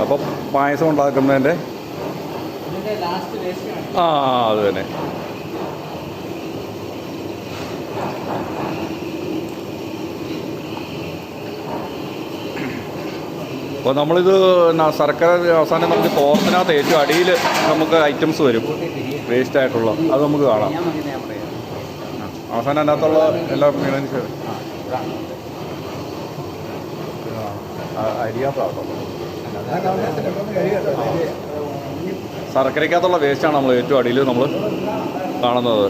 അപ്പോൾ പായസം ഉണ്ടാക്കുന്നതിൻ്റെ ആ അത് തന്നെ. അപ്പോൾ നമ്മളിത് ശർക്കര അവസാനം നമുക്ക് തോർത്തിനകത്ത് ഏറ്റവും അടിയിൽ നമുക്ക് ഐറ്റംസ് വരും വേസ്റ്റായിട്ടുള്ള, അത് നമുക്ക് കാണാം. അവസാനം അതിനകത്തുള്ള എല്ലാം അരിയാത്താട്ടോ. ശർക്കരയ്ക്കകത്തുള്ള വേസ്റ്റാണ് നമ്മൾ ഏറ്റവും അടിയിൽ നമ്മൾ കാണുന്നത്.